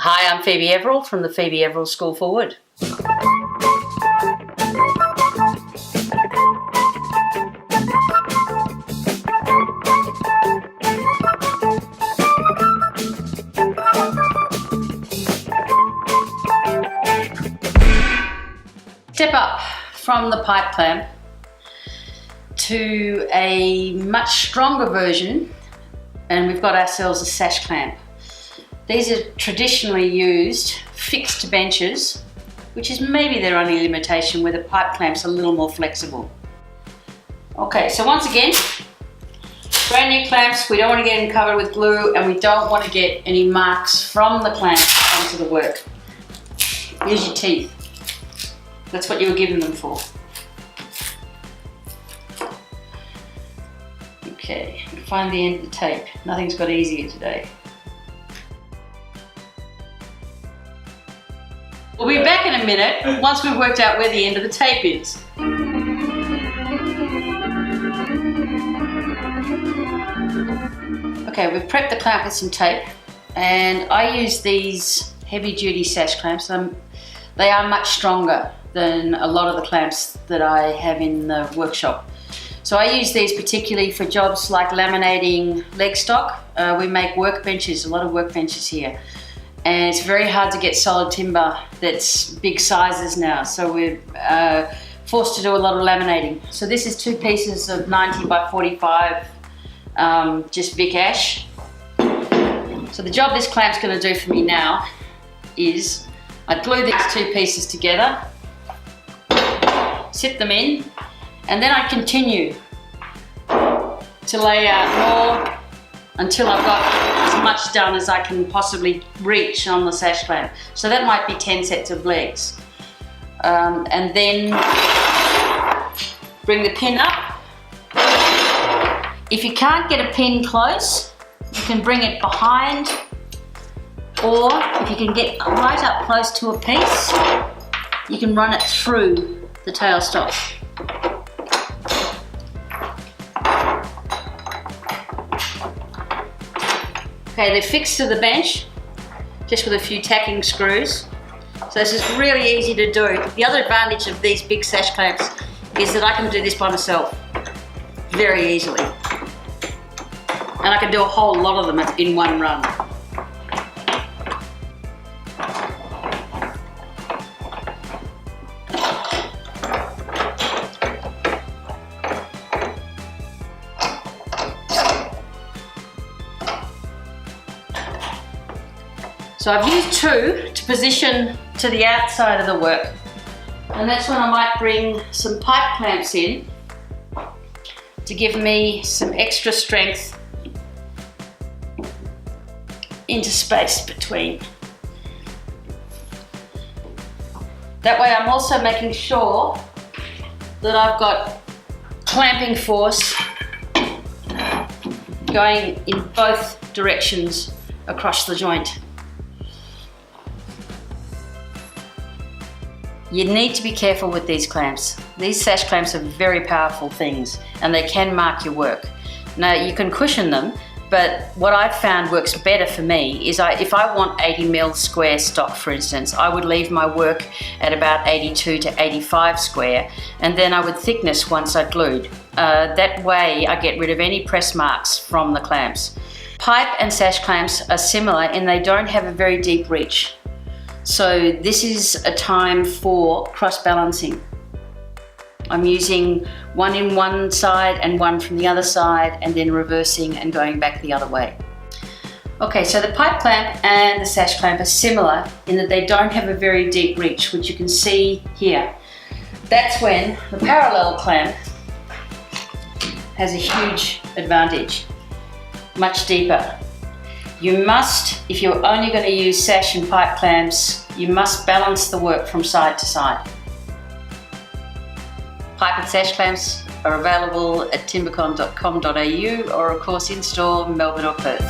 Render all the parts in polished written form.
Hi, I'm Phoebe Everill from the Phoebe Everill School for Wood. Step up from the pipe clamp to a much stronger version, and we've got ourselves a sash clamp. These are traditionally used fixed benches, which is maybe their only limitation, where the pipe clamp's a little more flexible. Okay, so once again, brand new clamps, we don't want to get them covered with glue, and we don't want to get any marks from the clamp onto the work. Use your teeth. That's what you were given them for. Okay, find the end of the tape. Nothing's got easier today. We'll be back in a minute once we've worked out where the end of the tape is. Okay, we've prepped the clamp with some tape, and I use these heavy duty sash clamps. They are much stronger than a lot of the clamps that I have in the workshop. So I use these particularly for jobs like laminating leg stock. We make workbenches, a lot of workbenches here. And it's very hard to get solid timber that's big sizes now. So we're forced to do a lot of laminating. So this is 2 pieces of 90 by 45, just Vic Ash. So the job this clamp's gonna do for me now is I glue these 2 pieces together, sit them in, and then I continue to lay out more until I've got as much done as I can possibly reach on the sash clamp. So that might be 10 sets of legs. And then bring the pin up. If you can't get a pin close, you can bring it behind, or if you can get right up close to a piece, you can run it through the tailstock. Okay, they're fixed to the bench, just with a few tacking screws. So this is really easy to do. The other advantage of these big sash clamps is that I can do this by myself very easily. And I can do a whole lot of them in one run. So I've used 2 to position to the outside of the work, and that's when I might bring some pipe clamps in to give me some extra strength into space between. That way I'm also making sure that I've got clamping force going in both directions across the joint. You need to be careful with these clamps. These sash clamps are very powerful things, and they can mark your work. Now, you can cushion them, but what I've found works better for me is if I want 80mm square stock, for instance, I would leave my work at about 82 to 85 square, and then I would thickness once I glued. That way I get rid of any press marks from the clamps. Pipe and sash clamps are similar in they don't have a very deep reach. So this is a time for cross-balancing. I'm using one in one side and one from the other side, and then reversing and going back the other way. Okay, so the pipe clamp and the sash clamp are similar in that they don't have a very deep reach, which you can see here. That's when the parallel clamp has a huge advantage, much deeper. You must, if you're only going to use sash and pipe clamps, you must balance the work from side to side. Pipe and sash clamps are available at timbecon.com.au, or of course in store Melbourne or Perth.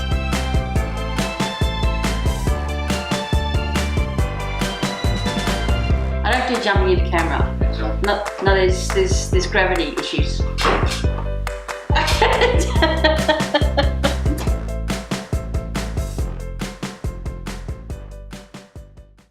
I don't do jumping into camera. No, there's gravity issues.